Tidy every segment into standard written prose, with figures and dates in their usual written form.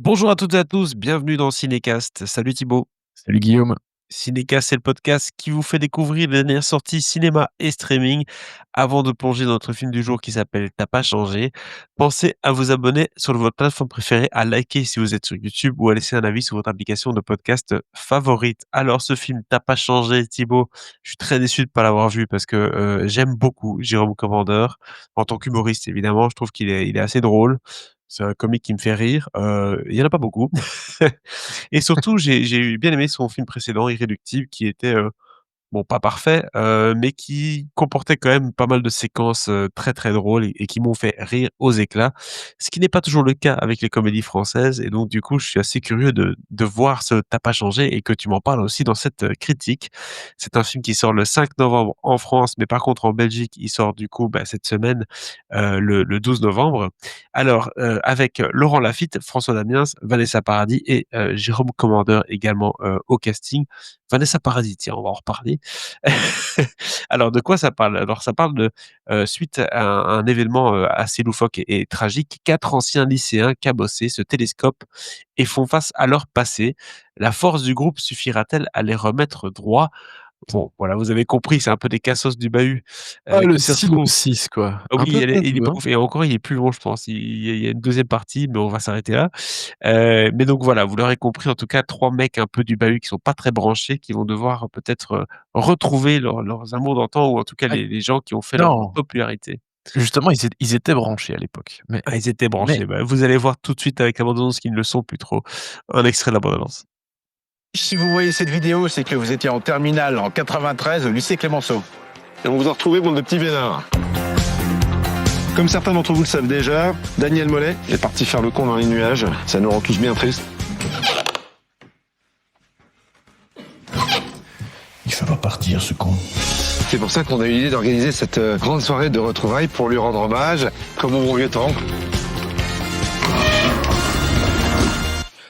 Bonjour à toutes et à tous, bienvenue dans Cinécast. Salut Thibaut. Salut Guillaume. Cinécast, c'est le podcast qui vous fait découvrir les dernières sorties cinéma et streaming. Avant de plonger dans notre film du jour qui s'appelle T'as pas changé, pensez à vous abonner sur votre plateforme préférée, à liker si vous êtes sur YouTube ou à laisser un avis sur votre application de podcast favorite. Alors, ce film T'as pas changé, Thibaut, je suis très déçu de ne pas l'avoir vu parce que j'aime beaucoup Jérôme Commandeur. En tant qu'humoriste, évidemment, je trouve qu'il est assez drôle. C'est un comique qui me fait rire. Il y en a pas beaucoup. Et surtout, j'ai bien aimé son film précédent, Irréductible, qui était, bon, pas parfait, mais qui comportait quand même pas mal de séquences, très, très drôles et qui m'ont fait rire aux éclats. Ce qui n'est pas toujours le cas avec les comédies françaises et donc du coup, je suis assez curieux de voir ce Tu pas changé et que tu m'en parles aussi dans cette, critique. C'est un film qui sort le 5 novembre en France, mais par contre en Belgique, il sort du coup, bah, cette semaine, le 12 novembre. Alors, avec Laurent Lafitte, François Damiens, Vanessa Paradis et Jérôme Commandeur également, au casting. Vanessa Paradis, tiens, on va en reparler. Alors de quoi ça parle? Alors ça parle de, suite à un événement, assez loufoque et tragique, 4 anciens lycéens cabossés se télescopent et font face à leur passé. La force du groupe suffira-t-elle à les remettre droit? Bon, voilà, vous avez compris, c'est un peu des cassos du bahut, Ah, le qui se retrouvent. synopsis quoi, Ah un oui, peu il est pompeux, pas hein. ouf et encore il est plus long je pense. Il y a une deuxième partie, mais on va s'arrêter là. Mais donc voilà, vous l'aurez compris en tout cas 3 mecs un peu du bahut qui sont pas très branchés, qui vont devoir peut-être, retrouver leurs amours d'antan ou en tout cas Ah les gens qui ont fait leur non, popularité. justement ils étaient branchés à l'époque, mais Ah ils étaient mais branchés, bah, vous allez voir tout de suite avec la bande annonce qu'ils ne le sont plus trop. Un extrait de la bande annonce. Si vous voyez cette vidéo, c'est que vous étiez en terminale en 93 au lycée Clémenceau. Et on vous a retrouvé, bande de petits vénards. Comme certains d'entre vous le savent déjà, Daniel Mollet est parti faire le con dans les nuages. Ça nous rend tous bien tristes. Il fait pas partir ce con. C'est pour ça qu'on a eu l'idée d'organiser cette grande soirée de retrouvailles pour lui rendre hommage, comme au bon vieux temps.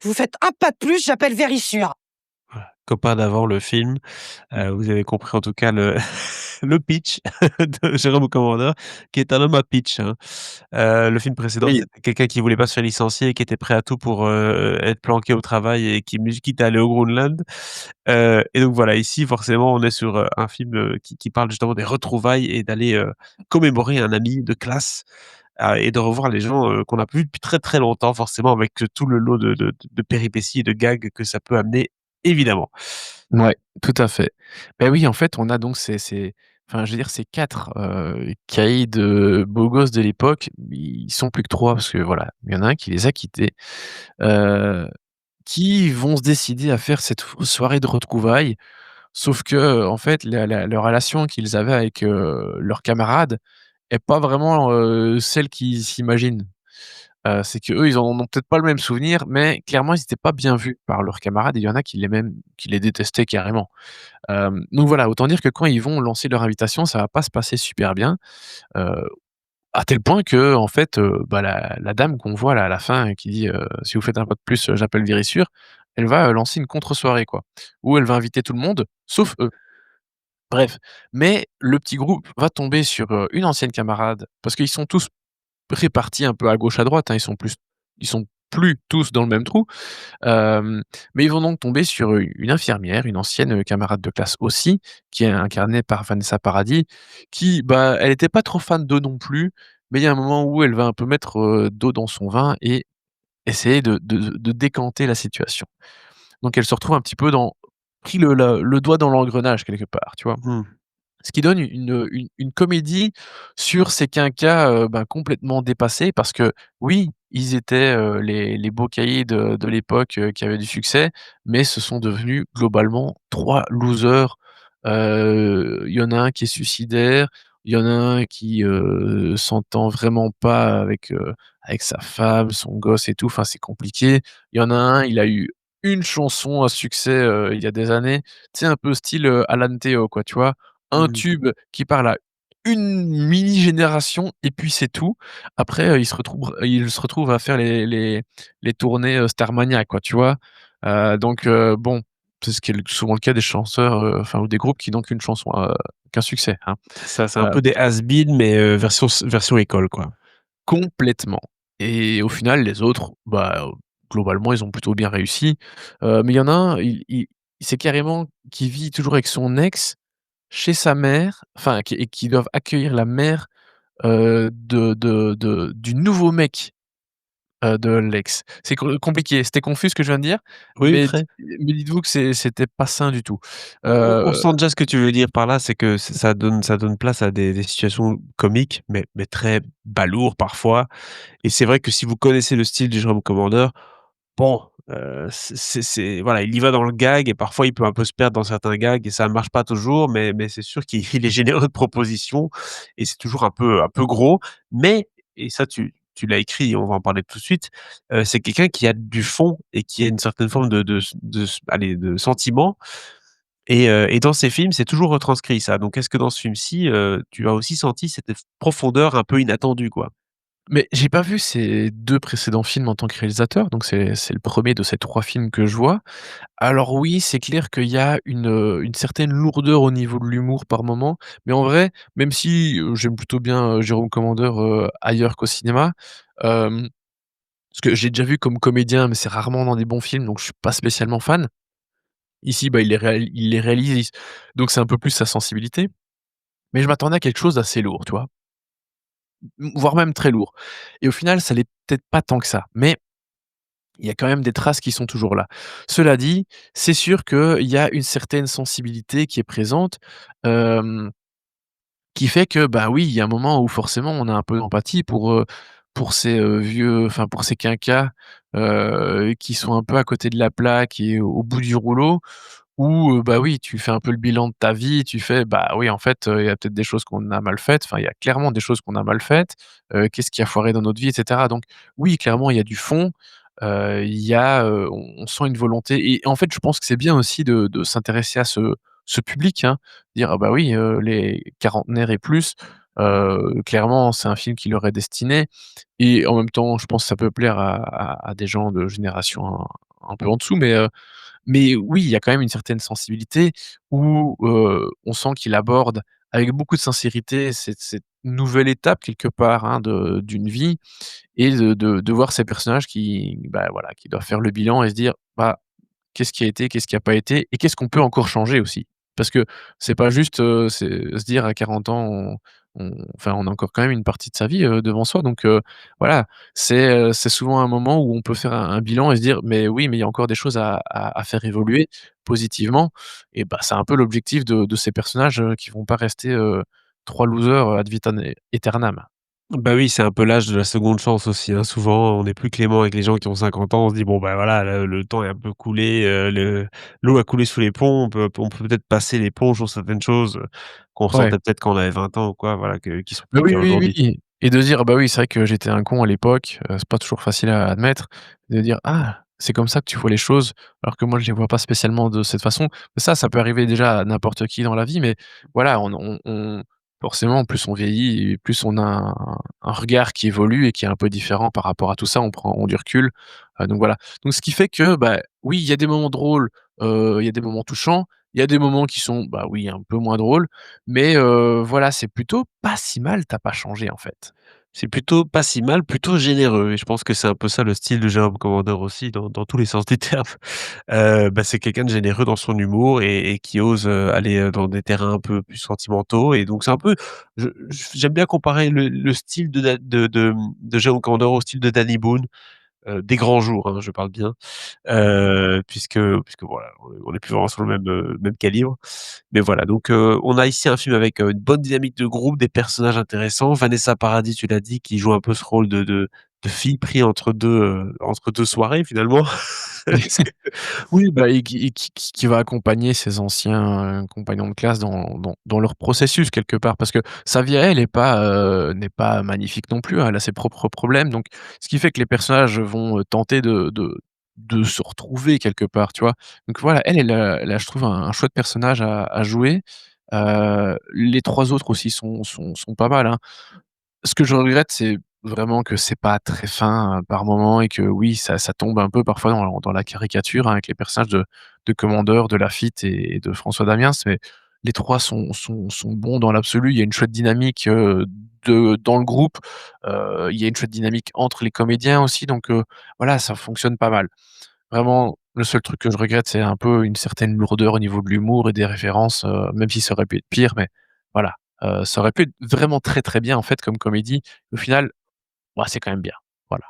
Vous faites un pas de plus, j'appelle Vérissure. Copain d'avant, le film. Vous avez compris en tout cas le le pitch de Jérôme Commandeur, qui est un homme à pitch, hein. Le film précédent, Oui, c'était quelqu'un qui voulait pas se faire licencier et qui était prêt à tout pour, être planqué au travail et qui quitte à aller au Groenland. Et donc voilà, ici forcément on est sur, un film, qui parle justement des retrouvailles et d'aller, commémorer un ami de classe, et de revoir les gens, qu'on n'a plus vu depuis très, très longtemps forcément avec, tout le lot de péripéties et de gags que ça peut amener, évidemment. ouais, tout à fait. Beh, oui, en fait, on a donc ces enfin, je veux dire ces 4, caïds, beaux gosses de l'époque, ils sont plus que 3 parce que voilà, il y en a un qui les a quittés, heu, qui vont se décider à faire cette soirée de retrouvailles. Sauf que, en fait, la relation qu'ils avaient avec, leurs camarades est pas vraiment, celle qu'ils s'imaginent. C'est qu'eux, ils en ont peut-être pas le même souvenir, mais clairement, ils étaient pas bien vus par leurs camarades et il y en a qui les détestaient carrément. Donc voilà, autant dire que quand ils vont lancer leur invitation, ça va pas se passer super bien, heu, à tel point qu'en fait, bah, la dame qu'on voit là à la fin qui dit, «Si vous faites un pas de plus, j'appelle Vérissure», elle va, lancer une contre-soirée quoi, où elle va inviter tout le monde, sauf eux. Bref, mais le petit groupe va tomber sur, une ancienne camarade parce qu'ils sont tous répartis un peu à gauche, à droite, hein, ils sont plus tous dans le même trou, hem, mais ils vont donc tomber sur, une infirmière, une ancienne, camarade de classe aussi, qui est incarnée par Vanessa Paradis, qui, bah, elle était pas trop fan d'eux non plus, mais il y a un moment où elle va un peu mettre, d'eau dans son vin et essayer de décanter la situation. Donc elle se retrouve un petit peu dans pris le doigt dans l'engrenage quelque part, tu vois? Mmh. Ce qui donne une comédie sur ces quinquas, ben, complètement dépassés parce que oui, ils étaient, les beaux cahiers de l'époque, qui avaient du succès, mais ce sont devenus globalement 3 losers. Il y en a un qui est suicidaire, il y en a un qui, s'entend vraiment pas avec sa femme, son gosse et tout, enfin, c'est compliqué. Il y en a un, il a eu une chanson à succès, il y a des années, tu sais, un peu style, Alan Théo, quoi, tu vois? Un Mmh. tube qui parle à une mini génération et puis c'est tout. Après, il se retrouve à faire les tournées, Starmania quoi, tu vois? Donc bon, c'est ce qui est souvent le cas des chanteurs, enfin ou des groupes qui n'ont qu'une chanson, qu'un succès, hein. C'est ça, c'est un Heu, peu des has-been mais version école, quoi. complètement et au final les autres, bah, globalement, ils ont plutôt bien réussi. Mais il y en a un, il c'est carrément qui vit toujours avec son ex chez sa mère, enfin qui doivent accueillir la mère, du nouveau mec, de l'ex. C'est compliqué, c'était confus ce que je viens de dire, Oui, très. mais dites-vous que c'était pas sain du tout. On Heu, sent déjà ce que tu veux dire par là, c'est que ça donne place à des situations comiques, mais très balourdes parfois et c'est vrai que si vous connaissez le style du Jérôme Commandeur, bon, c'est voilà, il y va dans le gag et parfois il peut un peu se perdre dans certains gags et ça ne marche pas toujours, mais c'est sûr qu'il il est généreux de propositions et c'est toujours un peu gros. Mais et ça tu l'as écrit et on va en parler tout de suite, c'est quelqu'un qui a du fond et qui a une certaine forme de sentiment et dans ces films, c'est toujours retranscrit ça. Donc est-ce que dans ce film-ci, tu as aussi senti cette profondeur un peu inattendue, quoi? mais j'ai pas vu ses 2 précédents films en tant que réalisateur, donc c'est le premier de ces 3 films que je vois. Alors oui, c'est clair qu'il y a une certaine lourdeur au niveau de l'humour par moment, mais en vrai, même si, j'aime plutôt bien, Jérôme Commandeur, ailleurs qu'au cinéma, hem, parce que j'ai déjà vu comme comédien, mais c'est rarement dans des bons films, donc je suis pas spécialement fan. Ici, bah, il les réalise, donc c'est un peu plus sa sensibilité, mais je m'attendais à quelque chose d'assez lourd, tu vois? Voire même très lourd et au final, ça l'est peut-être pas tant que ça, mais il y a quand même des traces qui sont toujours là. Cela dit, c'est sûr qu'il y a une certaine sensibilité qui est présente, hem, qui fait que, bah, oui, il y a un moment où forcément on a un peu d'empathie pour ces, vieux enfin pour ces quinquas, qui sont un peu à côté de la plaque et au bout du rouleau. Où, bah, oui, tu fais un peu le bilan de ta vie, tu fais: «Bah, oui, en fait, il y a peut-être des choses qu'on a mal faites». Enfin, il y a clairement des choses qu'on a mal faites. Qu'est-ce qui a foiré dans notre vie et cetera? Donc oui, clairement, il y a du fond. Il y a, on sent une volonté et en fait, je pense que c'est bien aussi de s'intéresser à ce public, hein. Dire: «Ah bah, oui, les quarantenaires et plus, clairement, c'est un film qui leur est destiné» et en même temps, je pense que ça peut plaire à des gens de génération un peu en dessous mais oui, il y a quand même une certaine sensibilité où, on sent qu'il aborde avec beaucoup de sincérité cette nouvelle étape quelque part, hein, d'une vie et de voir ces personnages qui, bah, voilà, qui doivent faire le bilan et se dire: «Bah, qu'est-ce qui a été? Qu'est-ce qui a pas été? Et qu'est-ce qu'on peut encore changer aussi?» Parce que c'est pas juste, c'est se dire à 40 ans enfin on a encore quand même une partie de sa vie, devant soi donc voilà, c'est souvent un moment où on peut faire un bilan et se dire: «Mais oui, mais il y a encore des choses à faire évoluer positivement» et bah, c'est un peu l'objectif de ces personnages, qui vont pas rester, 3 losers, ad vitam aeternam. Bah, oui, c'est un peu l'âge de la seconde chance aussi, hein. Souvent, on est plus clément avec les gens qui ont 50 ans. On se dit: «Bon, bah, voilà, le temps est un peu coulé, l'eau a coulé sous les ponts. On peut peut-être passer l'éponge sur certaines choses, qu'on Ouais. ressentait peut-être quand on avait 20 ans ou quoi, voilà, qui sont Bah, plus le oui, cas oui, aujourd'hui». oui et de se dire: «Ah bah, oui, c'est vrai que j'étais un con à l'époque», c'est pas toujours facile à admettre. De dire: «Ah, c'est comme ça que tu vois les choses, alors que moi je les vois pas spécialement de cette façon». Ça peut arriver déjà à n'importe qui dans la vie, mais voilà, on forcément, plus on vieillit et plus on a un regard qui évolue et qui est un peu différent par rapport à tout ça. On du recul, donc voilà. Donc ce qui fait que, bah, oui, il y a des moments drôles, il y a des moments touchants, il y a des moments qui sont, bah, oui, un peu moins drôles, mais voilà, c'est plutôt pas si mal, tu as pas changé, en fait. C'est plutôt pas si mal, plutôt généreux et je pense que c'est un peu ça le style de Jérôme Commandeur aussi dans tous les sens du terme. Bah, c'est quelqu'un de généreux dans son humour et qui ose, aller, dans des terrains un peu plus sentimentaux et donc c'est un peu j'aime bien comparer le style de Jérôme Commandeur au style de Danny Boone, des grands jours, hein, je parle bien, puisque voilà, on est plus vraiment sur le même calibre. Mais voilà, donc on a ici un film avec, une bonne dynamique de groupe, des personnages intéressants. Vanessa Paradis, tu l'as dit, qui joue un peu ce rôle de fille pris entre 2 soirées finalement. Parce que Oui, bah et qui va accompagner ses anciens, compagnons de classe dans leur processus quelque part. Parce que sa vie à elle n'est pas magnifique non plus, hein, elle a ses propres problèmes. Donc ce qui fait que les personnages vont, tenter de se retrouver quelque part, tu vois? Donc voilà, elle a je trouve un chouette personnage à jouer. Les 3 autres aussi sont pas mal, hein. Ce que je regrette, c'est vraiment que c'est pas très fin, par moment et que oui, ça tombe un peu parfois dans la caricature, hein, avec les personnages de Commandeur, de Laffitte et de François Damiens, mais les 3 sont bons dans l'absolu. Il y a une chouette dynamique, de dans le groupe, il y a une chouette dynamique entre les comédiens aussi donc voilà, ça fonctionne pas mal. Vraiment, le seul truc que je regrette, c'est un peu une certaine lourdeur au niveau de l'humour et des références, même si ça aurait pu être pire, mais voilà, ça aurait pu être vraiment très, très bien en fait comme comédie. Au final, bah, c'est quand même bien. Voilà.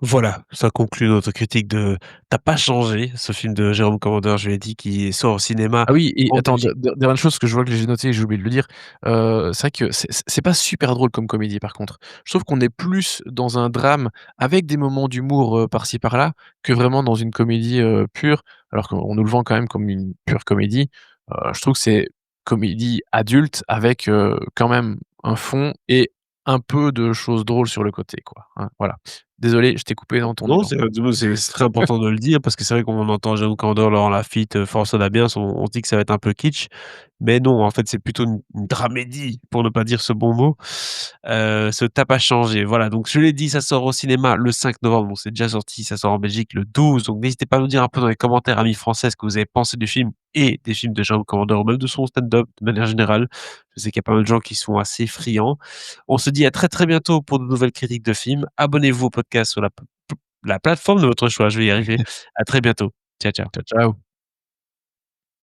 Voilà, ça conclut notre critique de Tu pas changé, ce film de Jérôme Commandeur, je l'ai dit, qui sort au cinéma Ah oui et en attends, Belgique. dernière chose que je vois que j'ai noté et j'ai oublié de le dire, c'est vrai que c'est pas super drôle comme comédie par contre. Je trouve qu'on est plus dans un drame avec des moments d'humour, par-ci par-là, que vraiment dans une comédie, pure, alors qu'on nous le vend quand même comme une pure comédie. Je trouve que c'est comédie adulte avec, quand même un fond et un peu de choses drôles sur le côté quoi, hein, voilà. Désolé, je t'ai coupé dans ton Non, élan. c'est très important de le dire parce que c'est vrai qu'on entend Jérôme Commandeur, Laurent Lafitte, François Dabiens, on se dit que ça va être un peu kitsch, mais non, en fait, c'est plutôt une dramédie, pour ne pas dire ce bon mot. Ce Tu pas changé, voilà, donc je l'ai dit, ça sort au cinéma le 5 novembre, donc c'est déjà sorti, ça sort en Belgique le 12, donc n'hésitez pas à nous dire un peu dans les commentaires, amis français, ce que vous avez pensé du film et des films de Jérôme Commandeur ou même de son stand-up de manière générale. Je sais qu'il y a pas mal de gens qui sont assez friands. On se dit à très, très bientôt pour de nouvelles critiques de films. Abonnez-vous au podcast sur la plateforme de votre choix, je vais y arriver. À très bientôt. Ciao, ciao. Ciao, ciao.